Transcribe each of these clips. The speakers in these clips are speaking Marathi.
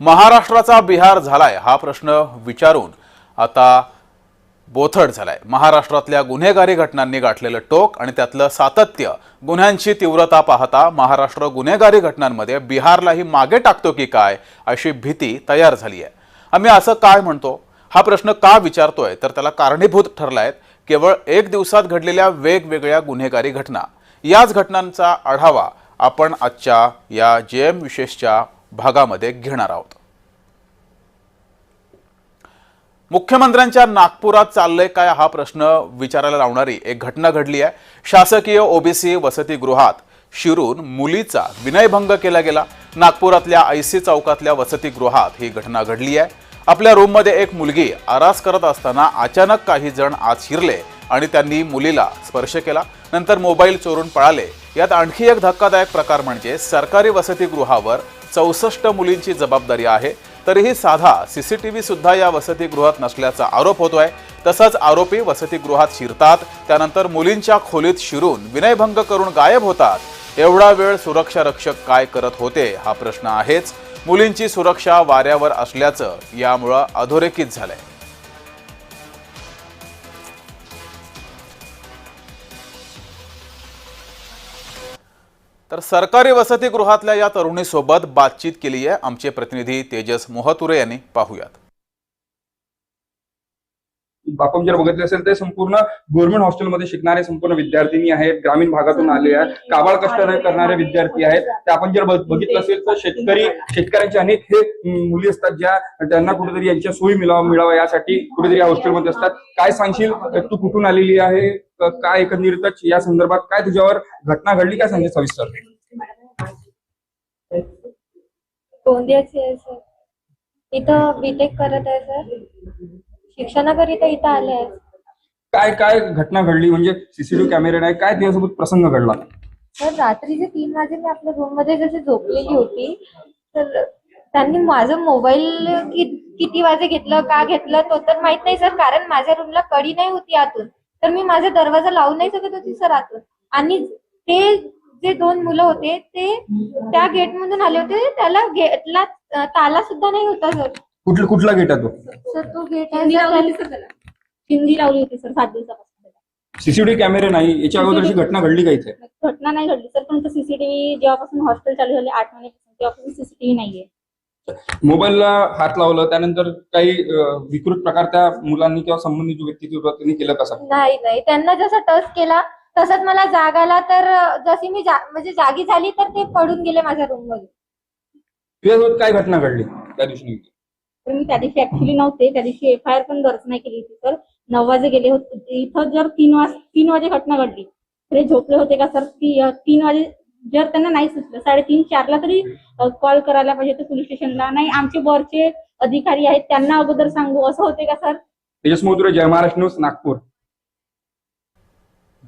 महाराष्ट्राचा बिहार झालाय हा प्रश्न विचारून आता बोथट झालाय। महाराष्ट्रातल्या गुन्हेगारी घटनांनी गाठलेलं टोक आणि त्यातलं सातत्य, गुन्ह्यांची तीव्रता पाहता महाराष्ट्र गुन्हेगारी घटनांमध्ये बिहारलाही मागे टाकतो की काय अशी भीती तयार झाली आहे। आम्ही असं काय म्हणतो हा प्रश्न का विचारतोय तर त्याला कारणीभूत ठरलाय केवळ एक दिवसात घडलेल्या वेगवेगळ्या गुन्हेगारी घटना। याच घटनांचा आढावा आपण आजच्या या जेएम विशेषच्या भागामध्ये घेणार आहोत। मुख्यमंत्र्यांच्या नागपुरात चाललंय काय हा प्रश्न विचारायला लावणारी एक घटना घडली आहे। शासकीय ओबीसी वसतिगृहात शिरून मुलीचा विनयभंग केला गेला। नागपुरातल्या आयसी चौकातल्या वसतिगृहात ही घटना घडली आहे। आपल्या रूममध्ये एक मुलगी आरास करत असताना अचानक काही जण आत शिरले आणि त्यांनी मुलीला स्पर्श केला, नंतर मोबाईल चोरून पळाले। यात आणखी एक धक्कादायक प्रकार म्हणजे सरकारी वसतिगृहावर 64 मुलींची जबाबदारी आहे, तरीही साधा सीसीटीव्ही सुद्धा या वसतिगृहात नसल्याचा आरोप होतोय। तसंच आरोपी वसतिगृहात शिरतात, त्यानंतर मुलींच्या खोलीत शिरून विनयभंग करून गायब होतात। एवढा वेळ सुरक्षा रक्षक काय करत होते हा प्रश्न आहेच। मुलींची सुरक्षा वाऱ्यावर असल्याचं यामुळे अधोरेखित झालंय। तर सरकारी वसतिगृहातल्या या तरुणीसोबत बातचीत केली आहे आमचे प्रतिनिधी तेजस मोहतुरे यांनी। पाहूयात। आपण जर बघितले असेल तर संपूर्ण गव्हर्नमेंट हॉस्टेलमध्ये शिकणारे संपूर्ण विद्यार्थिनी आहेत, ग्रामीण भागातून आले आहेत, काबाड कष्ट करणारे विद्यार्थी आहेत। ते आपण जर बघितलं असेल तर शेतकऱ्यांचे अनेक हे मुली असतात ज्या त्यांना कुठेतरी यांच्या सोयी मिळावा यासाठी कुठेतरी या हॉस्टेलमध्ये असतात। काय सांगशील, तू कुठून आलेली आहे, काय एकंदरीतच या संदर्भात काय तुझ्यावर घटना घडली, काय सांगशील सविस्तर? गोंदियाची आहे सर, इथं बीटेक करत आहे सर, शिक्षणाकरिता इथं आले आहे। काय काय घटना घडली, म्हणजे सीसीटीव्ही कॅमेरे नाही, काय त्यासोबत प्रसंग घडला? तर रात्रीचे 3 वाजे मी आपल्या रूम मध्ये जशी झोपलेली होती तर त्यांनी माझा मोबाईल किती वाजे घेतलं, का घेतलं तो तर माहित नाही सर, कारण माझ्या रूमला कडी नाही होती आतून, तर मी माझा दरवाजा लावू नाही शकत होती सर आतून। आणि ते जे 2 मुलं होते ते त्या गेट मधून आले होते, त्याला गेटला ताला सुद्धा नाही होता सर। कुठला गेट आहे तो? सर तो गेट हिंदी लावली होती सर 7 दिवसापासून। सीसीटीव्ही कॅमेरे नाही, याच्या अगोदर अशी घटना घडली का इथे? घटना नाही घडली सर, पण सीसीटीव्ही जेव्हापासून हॉस्टेल चालू झाले 8 महिन्यापासून तेव्हापासून सीसीटीव्ही नाहीये। मोबाईलला हात लावलं त्यानंतर काही विकृत प्रकार त्या मुलांनी किंवा संबंधित व्यक्ती त्यांनी केलं का? नाही, त्यांना जसा टच केला तसंच मला जाग आला, तर जशी मी म्हणजे जागी झाली तर ते पडून गेले माझ्या रूम मध्ये। तुझ्यासोबत काय घटना घडली त्या दिवशी? तर मी त्या दिवशी ऍक्च्युली नव्हते, त्या दिवशी एफआयआर पण दर्ज नाही केली होती सर। 9 वाजे गेले होते इथं, जर 3 वाजे घटना घडली ते झोपले होते का सर? 3 वाजे जर त्यांना नाही सुचलं, 3:30-4ला तरी कॉल करायला पाहिजे होतं पोलीस स्टेशनला। नाही, आमचे वरचे अधिकारी आहेत त्यांना अगोदर सांगू, असं होते का सर? तेजस मोहतुरे, जय महाराष्ट्र न्यूज, नागपूर।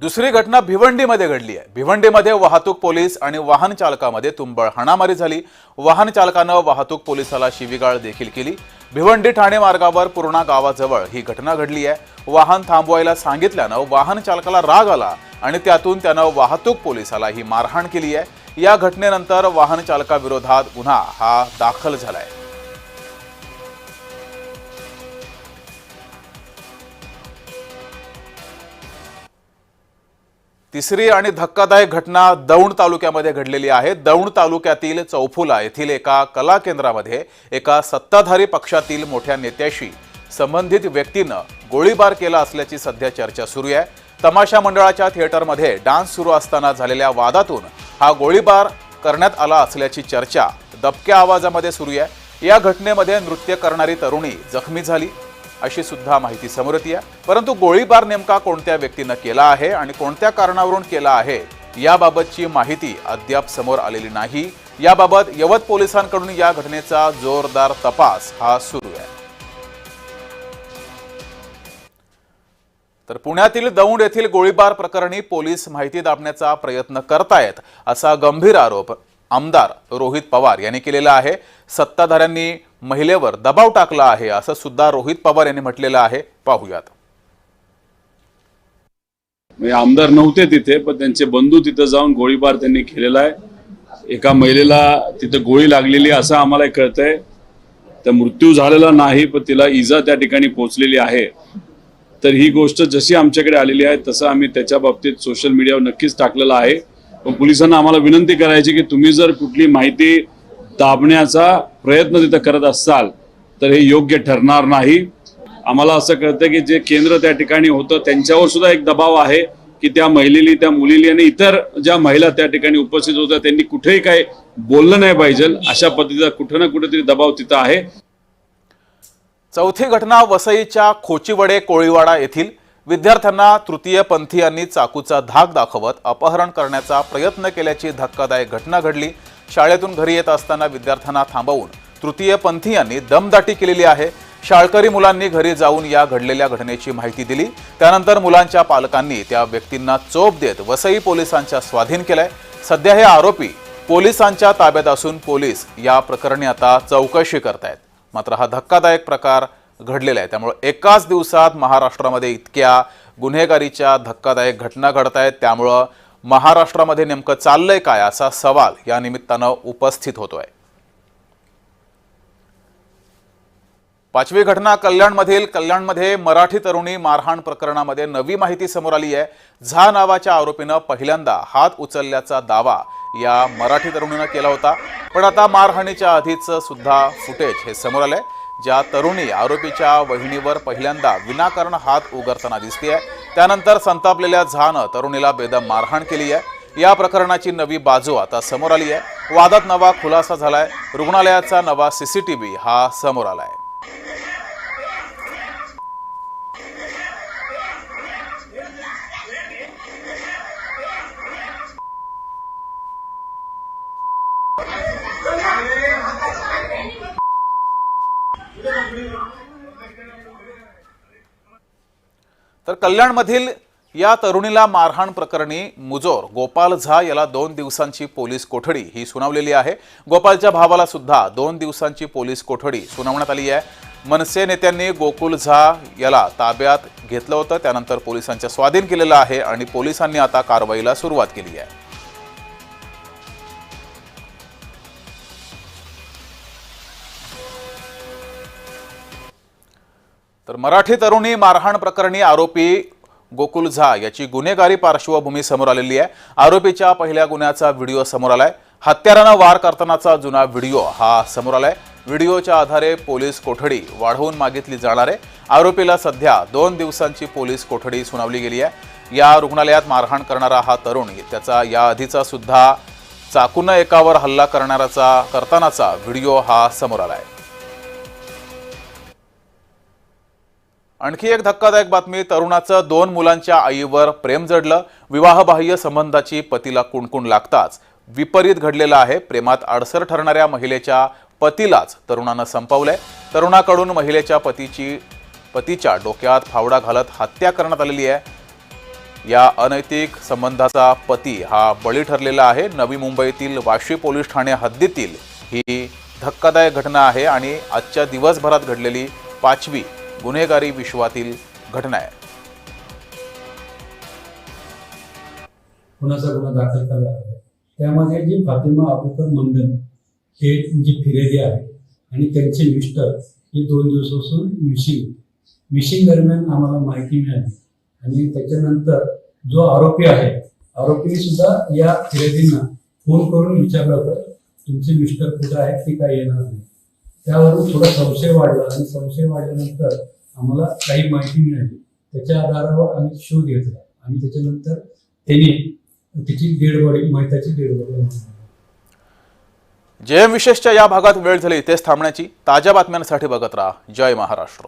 दुसरी घटना भिवंडीमध्ये घडली आहे। भिवंडीमध्ये वाहतूक पोलीस आणि वाहन चालकामध्ये तुंबळ हाणामारी झाली। वाहन चालकानं वाहतूक पोलिसाला शिवीगाळ देखील केली। भिवंडी ठाणे मार्गावर पूर्णा गावाजवळ ही घटना घडली आहे। वाहन थांबवायला सांगितल्यानं वाहन चालकाला राग आला आणि त्यातून त्यानं वाहतूक पोलिसाला ही मारहाण केली आहे। या घटनेनंतर वाहन चालकाविरोधात गुन्हा हा दाखल झालाय। तिसरी आणि धक्कादायक घटना दौंड तालुक्यामध्ये घडलेली आहे। दौंड तालुक्यातील चौफुला येथील एका कला केंद्रामध्ये एका सत्ताधारी पक्षातील मोठ्या नेत्याशी संबंधित व्यक्तीनं गोळीबार केला असल्याची सध्या चर्चा सुरू आहे। तमाशा मंडळाच्या थिएटरमध्ये डान्स सुरू असताना झालेल्या वादातून हा गोळीबार करण्यात आला असल्याची चर्चा दबक्या आवाजामध्ये सुरू आहे। या घटनेमध्ये नृत्य करणारी तरुणी जखमी झाली अशी सुद्धा माहिती समोर येते आहे, परंतु गोळीबार नेमका कोणत्या व्यक्तीनं केला आहे आणि कोणत्या कारणावरून केला आहे याबाबतची माहिती अद्याप समोर आलेली नाही। याबाबत यवत पोलिसांकडून या घटनेचा जोरदार तपास हा सुरू आहे। तर पुण्यातील दौंड येथील गोळीबार प्रकरणी पोलीस माहिती दाबण्याचा प्रयत्न करतायत असा गंभीर आरोप आमदार रोहित पवार यांनी केलेला आहे। सत्ताधाऱ्यांनी महिलेवर दबाव टाकला आहे असं सुद्धा रोहित पवार यांनी म्हटलेलं आहे। पाहूयात। आमदार नव्हते तिथे, पण त्यांचे बंधू तिथे जाऊन गोळीबार त्यांनी केलेला आहे। एका महिलेला तिथे गोळी लागलेली असं आम्हाला कळतंय। त्या मृत्यू झालेला नाही, पण तिला इजा त्या ठिकाणी पोहोचलेली आहे. तर ही गोष्ट जशी आमच्याकडे आलेली आहे तसं आम्ही त्याच्या बाबतीत सोशल मीडियावर नक्कीच टाकलेलं आहे. पण पोलिसांना आम्हाला विनंती करायची की तुम्ही जर कुठली माहिती दाबण्याचा प्रयत्न तिथं करत असाल तर हे योग्य ठरणार नाही. आम्हाला असं कळतं की जे केंद्र त्या ठिकाणी होतं त्यांच्यावर सुद्धा एक दबाव आहे की त्या महिलेली, त्या मुलीली आणि इतर ज्या महिला त्या ठिकाणी उपस्थित होत्या त्यांनी कुठेही काय बोललं नाही पाहिजे, अशा पद्धतीचा कुठं ना कुठेतरी दबाव तिथं आहे. चौथी घटना वसईच्या खोचिवडे कोळीवाडा येथील विद्यार्थ्यांना तृतीयपंथीयांनी चाकूचा धाक दाखवत अपहरण करण्याचा प्रयत्न केल्याची धक्कादायक घटना घडली. शाळेतून घरी येत असताना विद्यार्थ्यांना थांबवून तृतीयपंथीयांनी दमदाटी केलेली आहे. शाळकरी मुलांनी घरी जाऊन या घडलेल्या घटनेची माहिती दिली. त्यानंतर मुलांच्या पालकांनी त्या व्यक्तींना चोप देत वसई पोलिसांच्या स्वाधीन केलंय. सध्या हे आरोपी पोलिसांच्या ताब्यात असून पोलीस या प्रकरणी आता चौकशी करतायत. मात्र हा धक्कादायक प्रकार घडलेला आहे, त्यामुळे एकाच दिवसात महाराष्ट्रामध्ये इतक्या गुन्हेगारीच्या धक्कादायक घटना घडतायत. त्यामुळं महाराष्ट्रामध्ये नेमकं चाललंय काय असा सवाल या निमित्तानं उपस्थित होतोय. पाचवी घटना कल्याणमध्ये मराठी तरुणी मारहाण प्रकरणामध्ये नवी माहिती समोर आली आहे. झा नावाच्या आरोपीनं पहिल्यांदा हात उचलल्याचा दावा या मराठी तरुणीनं केला होता. पण आता मारहाणीच्या आधीचं सुद्धा फुटेज हे समोर आलंय. ज्या तरुणी आरोपीच्या वहिनीवर पहिल्यांदा विनाकारण हात उगारताना दिसतेय, त्यानंतर संतापलेल्या झानं तरुणीला बेदम मारहाण केली आहे. या प्रकरणाची नवी बाजू आता समोर आली आहे. वादात नवा खुलासा झालाय. रुग्णालयाचा नवा CCTV हा समोर आलाय. तर कल्याणमधील या तरुणीला मारहाण प्रकरणी मुजोर गोपाल झा याला 2 दिवसांची पोलीस कोठडी ही सुनावलेली आहे. गोपालच्या भावाला सुद्धा 2 दिवसांची पोलीस कोठडी सुनावण्यात आली आहे. मनसे नेत्यांनी गोकुल झा याला ताब्यात घेतलं होतं, त्यानंतर पोलिसांच्या स्वाधीन केलेलं आहे आणि पोलिसांनी आता कारवाईला सुरुवात केली आहे. तर मराठी तरुणी मारहाण प्रकरणी आरोपी गोकुल झा याची गुन्हेगारी पार्श्वभूमी समोर आलेली आहे. आरोपीच्या पहिल्या गुन्ह्याचा व्हिडिओ समोर आलाय. हत्यारानं वार करतानाचा जुना व्हिडिओ हा समोर आलाय. व्हिडिओच्या आधारे पोलीस कोठडी वाढवून मागितली जाणार आहे. आरोपीला सध्या 2 दिवसांची पोलीस कोठडी सुनावली गेली आहे. या रुग्णालयात मारहाण करणारा हा तरुण त्याचा या आधीचा सुद्धा चाकूनं एकावर हल्ला करतानाचा व्हिडिओ हा समोर आलाय. आणखी एक धक्कादायक बातमी. तरुणाचं 2 मुलांच्या आईवर प्रेम जडलं. विवाहबाह्य संबंधाची पतीला कुणकुण लागताच विपरीत घडलेलं आहे. प्रेमात अडसर ठरणाऱ्या महिलेच्या पतीलाच तरुणानं संपवलंय. तरुणाकडून महिलेच्या पतीच्या डोक्यात फावडा घालत हत्या करण्यात आलेली आहे. या अनैतिक संबंधाचा पती हा बळी ठरलेला आहे. नवी मुंबईतील वाशी पोलीस ठाणे हद्दीतील ही धक्कादायक घटना आहे आणि आजच्या दिवसभरात घडलेली 5वी गुन्हेगारी विश्वातील घटना आहे. गुन्ह्याचा गुन्हा दाखल केला आहे. त्यामध्ये जी फातिमा अबुकर मंडल हे जी फिर्यादी आहे आणि त्यांचे मिस्टर हे 2 दिवसापासून मिशिंग दरम्यान आम्हाला माहिती मिळाली आणि त्याच्यानंतर जो आरोपी आहे, आरोपी सुद्धा या फिर्यादींना फोन करून विचारलं होतं तुमचे मिस्टर कुठे आहेत, ते काय येणार नाही. त्यावरून थोडा संशय वाढला आणि संशय वाढल्यानंतर आम्हाला काही माहिती मिळाली. त्याच्या आधारावर आम्ही शोध घेतला आणि त्याच्यानंतर त्यांनी तिची मैताची डेड बॉडी JM विशेषच्या या भागात वेळ झाली इथेच थांबण्याची. ताज्या बातम्यांसाठी बघत राहा जय महाराष्ट्र.